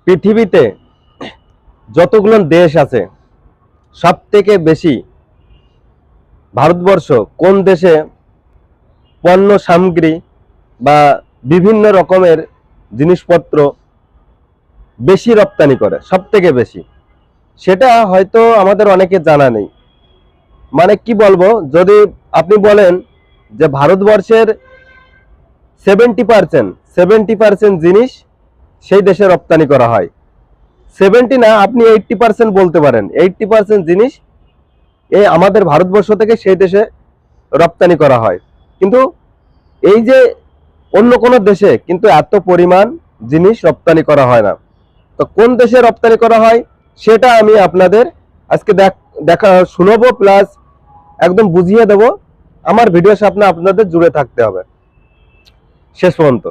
পৃথিবীতে যতগুলো দেশ আছে সব থেকে বেশি ভারতবর্ষ কোন দেশে পণ্য সামগ্রী বা বিভিন্ন রকমের জিনিসপত্র বেশি রপ্তানি করে, সব থেকে বেশি? সেটা হয়তো আমাদের অনেকে জানা নেই। মানে কি বলবো, যদি আপনি বলেন যে ভারতবর্ষের 70% জিনিস সেই দেশে রপ্তানি করা হয়, 70 না, আপনি 80% বলতে পারেন। 80% জিনিস এই আমাদের ভারতবর্ষ থেকে সেই দেশে রপ্তানি করা হয়। কিন্তু এই যে অন্য কোনো দেশে কিন্তু এত পরিমাণ জিনিস রপ্তানি করা হয় না। তো কোন দেশে রপ্তানি করা হয় সেটা আমি আপনাদের আজকে দেখা শুনবো, প্লাস একদম বুঝিয়ে দেব। আমার ভিডিওর সামনে আপনাদের জুড়ে থাকতে হবে শেষ পর্যন্ত,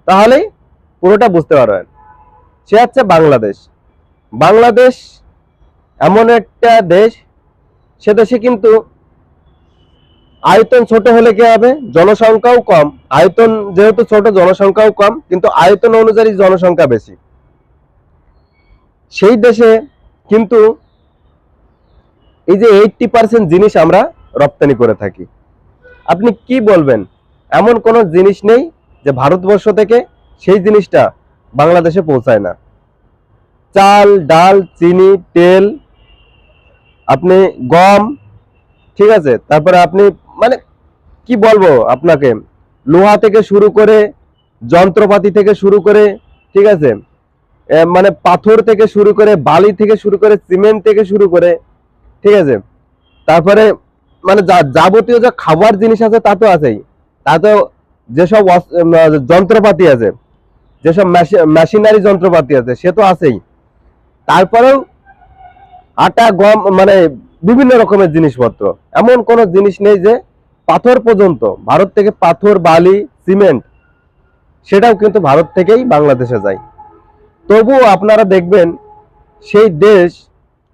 তাহলেই পুরোটা বুঝতে পারবেন। সে হচ্ছে বাংলাদেশ। বাংলাদেশ এমন একটা দেশ, সে দেশে কিন্তু আয়তন ছোট হলে কি হবে, জনসংখ্যাও কম। আয়তন যেহেতু ছোট, জনসংখ্যাও কম, কিন্তু আয়তন অনুযায়ী জনসংখ্যা বেশি। সেই দেশে কিন্তু এই যে 80% জিনিস আমরা রপ্তানি করে থাকি। আপনি কি বলবেন, এমন কোন জিনিস নেই যে ভারতবর্ষ থেকে সেই জিনিসটা বাংলাদেশে পৌঁছায় না। চাল, ডাল, চিনি, তেল, আপনি গম, ঠিক আছে, তারপরে আপনি মানে কি বলবো আপনাকে, লোহা থেকে শুরু করে, যন্ত্রপাতি থেকে শুরু করে, ঠিক আছে, মানে পাথর থেকে শুরু করে, বালি থেকে শুরু করে, সিমেন্ট থেকে শুরু করে, ঠিক আছে, তারপরে মানে যাবতীয় যা খাবার জিনিস আছে তা তো আছেই। তা তো যেসব যন্ত্রপাতি আছে, যেসব মেশিনারি যন্ত্রপাতি আছে সে তো আছেই। তারপরেও আটা, গম, মানে বিভিন্ন রকমের জিনিসপত্র, এমন কোনো জিনিস নেই যে পাথর পর্যন্ত ভারত থেকে, পাথর, বালি, সিমেন্ট, সেটাও কিন্তু ভারত থেকেই বাংলাদেশে যায়। তবুও আপনারা দেখবেন সেই দেশ,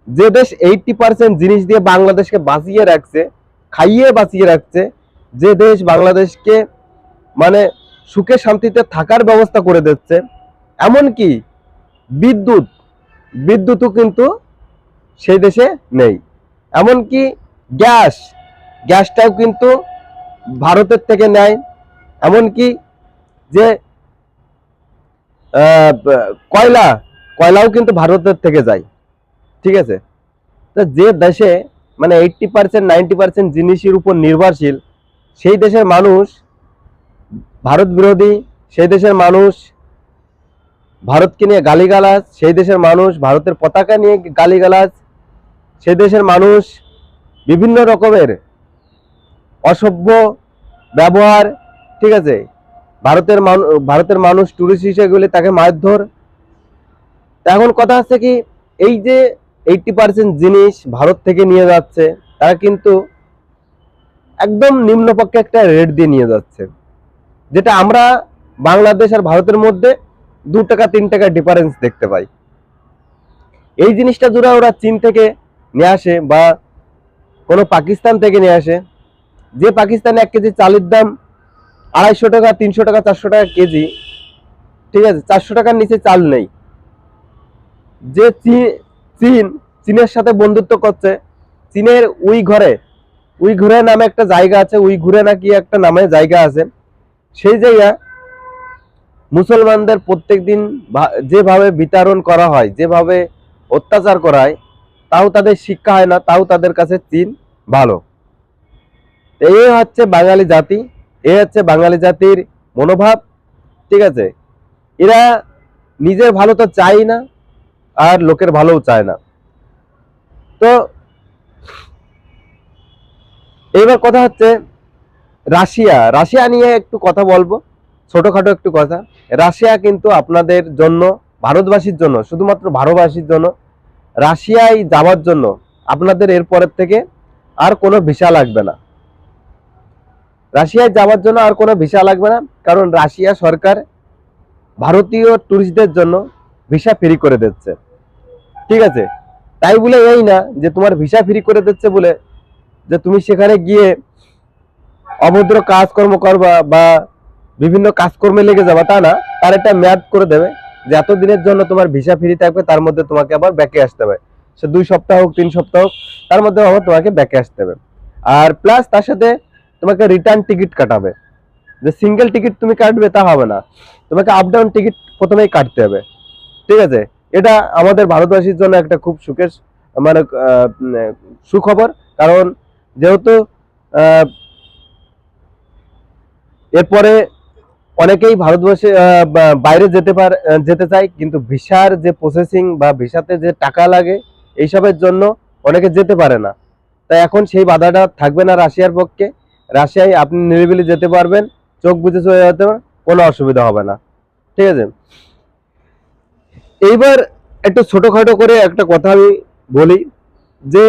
যে দেশ 80% জিনিস দিয়ে বাংলাদেশকে বাঁচিয়ে রাখছে, খাইয়ে বাঁচিয়ে রাখছে, যে দেশ বাংলাদেশকে মানে সুখে শান্তিতে থাকার ব্যবস্থা করে দিচ্ছে, এমনকি বিদ্যুৎ বিদ্যুৎও কিন্তু সেই দেশে নেই। এমনকি গ্যাসটাও কিন্তু ভারতের থেকে নেয়। এমনকি যে কয়লাও কিন্তু ভারতের থেকে যায়, ঠিক আছে। তো যে দেশে মানে 80% 90% জিনিসের উপর নির্ভরশীল, সেই দেশের মানুষ ভারত বিরোধী, সেই দেশের মানুষ ভারতকে নিয়ে গালিগালাজ, সেই দেশের মানুষ ভারতের পতাকা নিয়ে গালিগালাজ, সেই দেশের মানুষ বিভিন্ন রকমের অসভ্য ব্যবহার, ঠিক আছে। ভারতের মানুষ টুরিস্ট হিসেবে গেলে তাকে মারধর। এখন কথা হচ্ছে কি, এই যে 80% জিনিস ভারত থেকে নিয়ে যাচ্ছে, তারা কিন্তু একদম নিম্নপক্ষে একটা রেট দিয়ে নিয়ে যাচ্ছে, যেটা আমরা বাংলাদেশ আর ভারতের মধ্যে 2 টাকা 3 টাকা ডিফারেন্স দেখতে পাই। এই জিনিসটা জুড়ে ওরা চীন থেকে নিয়ে আসে বা কোনো পাকিস্তান থেকে নিয়ে আসে। যে পাকিস্তানে 1 কেজি চালের দাম 250 টাকা, 300 টাকা, 400 টাকা কেজি, ঠিক আছে, 400 টাকার নিচে চাল নেই। যে চীনের সাথে বন্ধুত্ব করছে, চীনের উইঘুরে নামে একটা জায়গা আছে, উইঘুরে নাকি একটা নামে জায়গা আছে, সেই জায়গা মুসলমানদের প্রত্যেকদিন যেভাবে বিতরণ করা হয়, যেভাবে অত্যাচার করা হয়, তাও তাদের শিক্ষা হয় না, তাও তাদের কাছে চীন ভালো। এই হচ্ছে বাঙালি জাতি, এই হচ্ছে বাঙালি জাতির মনোভাব, ঠিক আছে। এরা নিজের ভালো তো চাই না, আর লোকের ভালোও চায় না। তো এইবার কথা হচ্ছে রাশিয়া নিয়ে একটু কথা বলবো, ছোটখাটো একটু কথা। রাশিয়া কিন্তু আপনাদের জন্য, ভারতবাসীর জন্য, শুধুমাত্র ভারতবাসীর জন্য রাশিয়ায় যাওয়ার জন্য আপনাদের এরপরের থেকে আর কোনো ভিসা লাগবে না। রাশিয়ায় যাওয়ার জন্য আর কোনো ভিসা লাগবে না, কারণ রাশিয়া সরকার ভারতীয় টুরিস্টদের জন্য ভিসা ফ্রি করে দিচ্ছে, ঠিক আছে। তাই বলে এই না যে তোমার ভিসা ফ্রি করে দিচ্ছে বলে যে তুমি সেখানে গিয়ে অভদ্র কাজকর্ম করবা বা বিভিন্ন কাজকর্মে লেগে যাবা, তা না। তার একটা মেয়াদ করে দেবে, যে এত দিনের জন্য তোমার ভিসা ফ্রি থাকবে, তার মধ্যে তোমাকে আবার ব্যাকে আসতে হবে। সে 2 সপ্তাহ হোক 3 সপ্তাহ হোক, তার মধ্যে আবার তোমাকে ব্যাকে আসতে হবে। আর প্লাস তার সাথে তোমাকে রিটার্ন টিকিট কাটাবে। যে সিঙ্গেল টিকিট তুমি কাটবে তা হবে না, তোমাকে আপ ডাউন টিকিট প্রথমেই কাটতে হবে। ঠিক আছে, এটা আমাদের ভারতবাসীর জন্য একটা খুব সুখের মানে সুখবর। কারণ যেহেতু আহ, এরপরে অনেকেই ভারতবর্ষে বাইরে যেতে চায়, কিন্তু ভিসার যে প্রসেসিং বা ভিসাতে যে টাকা লাগে এইসবের জন্য অনেকে যেতে পারে না। তাই এখন সেই বাধাটা থাকবে না রাশিয়ার পক্ষে। রাশিয়ায় আপনি নিরিবিলি যেতে পারবেন, চোখ বুজে চলে যেতে পারবেন, কোনো অসুবিধা হবে না। ঠিক আছে, এইবার একটু ছোটখাটো করে একটা কথা আমি বলি যে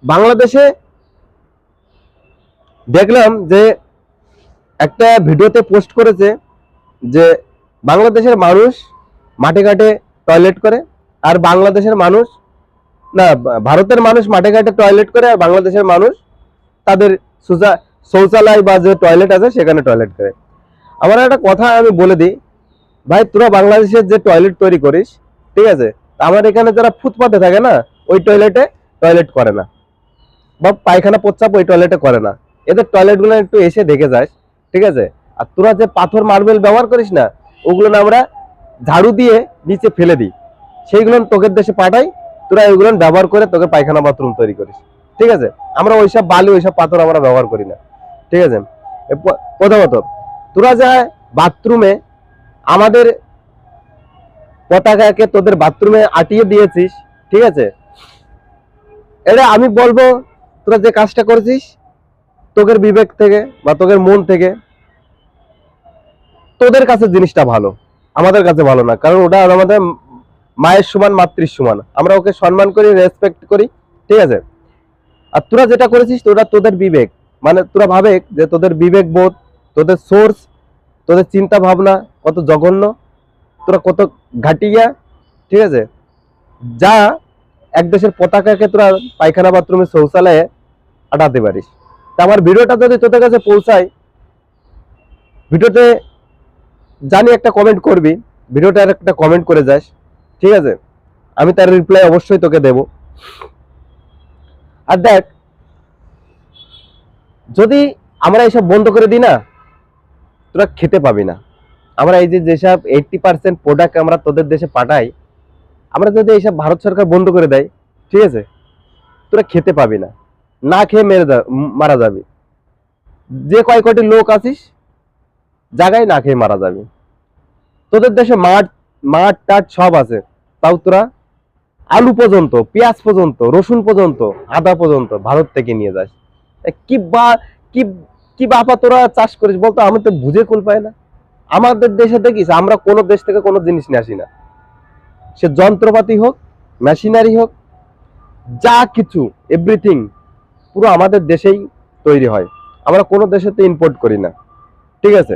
বাংলাদেশে দেখলাম যে একটা ভিডিওতে পোস্ট করেছে যে বাংলাদেশের মানুষ মাঠে ঘাটে টয়লেট করে, আর বাংলাদেশের মানুষ না, ভারতের মানুষ মাঠে ঘাটে টয়লেট করে, আর বাংলাদেশের মানুষ তাদের শৌচালয় বা যে টয়লেট আছে সেখানে টয়লেট করে। আমার একটা কথা আমি বলে দিই, ভাই তোরা বাংলাদেশের যে টয়লেট তৈরি করিস, ঠিক আছে, আমার এখানে যারা ফুটপাতে থাকে না, ওই টয়লেটে টয়লেট করে না, বা পায়খানা প্রস্রাব ওই টয়লেটে করে না। এদের টয়লেট গুলো একটু এসে দেখে যাস। ঠিক আছে, আর তোরা যে পাথর মার্বেল ব্যবহার করিস না, ওগুলো না আমরা ঝাড়ু দিয়ে নিচে ফেলে দিই, সেইগুলো তোকে দেশে পাঠাই, তোরা ওইগুলো ব্যবহার করে তোকে পায়খানা বাথরুম তৈরি করিস। ঠিক আছে, আমরা ওইসব বালি ওইসব পাথর আমরা ব্যবহার করি না। ঠিক আছে, প্রথমত তোরা যা বাথরুমে আমাদের পতাকাকে তোদের বাথরুমে আটিয়ে দিয়েছিস, ঠিক আছে, এটা আমি বলবো তোরা যে কাজটা করেছিস তোদের বিবেক থেকে বা তোদের মন থেকে, তোদের কাছে জিনিসটা ভালো, আমাদের কাছে ভালো না। কারণ ওটা আমাদের মায়ের সমান, মাতৃর সমান, আমরা ওকে সম্মান করি, রেসপেক্ট করি। ঠিক আছে, আর তোরা যেটা করেছিস ওটা তোদের বিবেক, মানে তোরা ভাবে যে তোদের বিবেক বোধ, তোদের সোর্স, তোদের চিন্তা ভাবনা কত জঘন্য, তোরা কত ঘাটিয়া। ঠিক আছে, যা এক দেশের পতাকাকে তোরা পায়খানা বাথরুমে শৌচালয়ে আটাতে পারিস। তা আমার ভিডিওটা যদি তোদের কাছে পৌঁছায়, ভিডিওতে জানি একটা কমেন্ট করবি, ভিডিওটার একটা কমেন্ট করে যাস। ঠিক আছে, আমি তার রিপ্লাই অবশ্যই তোকে দেব। আর দেখ, যদি আমরা এইসব বন্ধ করে দিই না, তোরা খেতে পাবি না। আমরা এই যে যেসব 80% প্রোডাক্ট আমরা তোদের দেশে পাঠাই, আমরা যদি এইসব ভারত সরকার বন্ধ করে দেয়, ঠিক আছে, তোরা খেতে পাবি না, না খেয়ে মারা যাবি। যে কয় কোটি লোক আছিস জায়গায় না খেয়ে মারা যাবি। তোদের দেশে মাঠ মাঠ টাট সব আছে, তাও তোরা আলু পর্যন্ত, পেঁয়াজ পর্যন্ত, রসুন পর্যন্ত, আদা পর্যন্ত ভারত থেকে নিয়ে যাস। কি বা কি কি বাপা তোরা চাষ করিস বলতো? আমি তো বুঝে কুল পাই না। আমাদের দেশে দেখিস আমরা কোনো দেশ থেকে কোনো জিনিস নিয়ে আসি না, সে যন্ত্রপাতি হোক, মেশিনারি হোক, যা কিছু এভরিথিং পুরো আমাদের দেশেই তৈরি হয়। আমরা কোনো দেশেতে ইম্পোর্ট করি না। ঠিক আছে,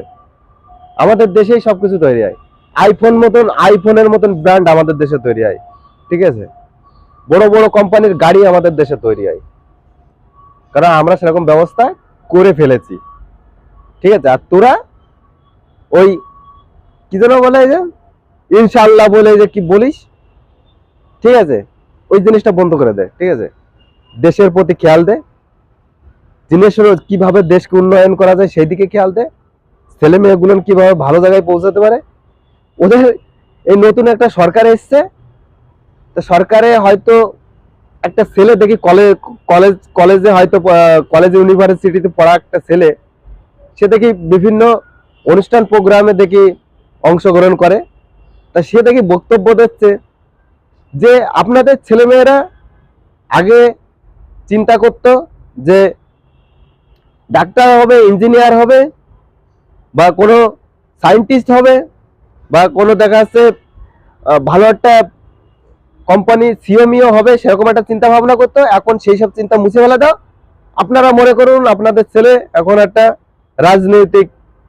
আমাদের দেশেই সবকিছু তৈরি হয়। আইফোনের মতন ব্র্যান্ড আমাদের দেশে তৈরি হয়। ঠিক আছে, বড় বড় কোম্পানির গাড়ি আমাদের দেশে তৈরি হয়, কারণ আমরা সেরকম ব্যবস্থা করে ফেলেছি। ঠিক আছে, আর তোরা ওই কি যেন বলে যে ইনশাআল্লাহ বলে যে কি বলিস, ঠিক আছে, ওই জিনিসটা বন্ধ করে দেয়। ঠিক আছে, দেশের প্রতি খেয়াল দে, জিনিসের কিভাবে দেশকে উন্নয়ন করা যায় সেই দিকে খেয়াল দে, ছেলে মেয়েগুলো কিভাবে ভালো জায়গায় পৌঁছাতে পারে। ওদের এই নতুন একটা সরকার এসছে, তো সরকারে হয়তো একটা ছেলে দেখি কলেজে হয়তো কলেজ ইউনিভার্সিটিতে পড়া একটা ছেলে, সে দেখি বিভিন্ন অনুষ্ঠান প্রোগ্রামে দেখি অংশগ্রহণ করে। তা সে দেখি বক্তব্য দিচ্ছে যে আপনাদের ছেলেমেয়েরা আগে চিন্তা করতো যে ডাক্তার হবে, ইঞ্জিনিয়ার হবে, বা কোনো সায়েন্টিস্ট হবে, বা কোনো দেখা যাচ্ছে ভালো একটা কোম্পানি সিএমইও হবে, সেরকম একটা চিন্তা ভাবনা করতো। এখন সেই সব চিন্তা মুছে ফেলে দাও, আপনারা মনে করুন আপনাদের ছেলে এখন একটা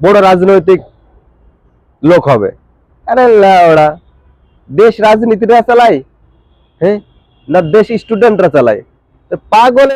বড় রাজনৈতিক লোক হবে। আরে ওরা দেশ রাজনীতিরা চালায়, হ্যাঁ, না দেশ স্টুডেন্টরা চালায়? পাগল।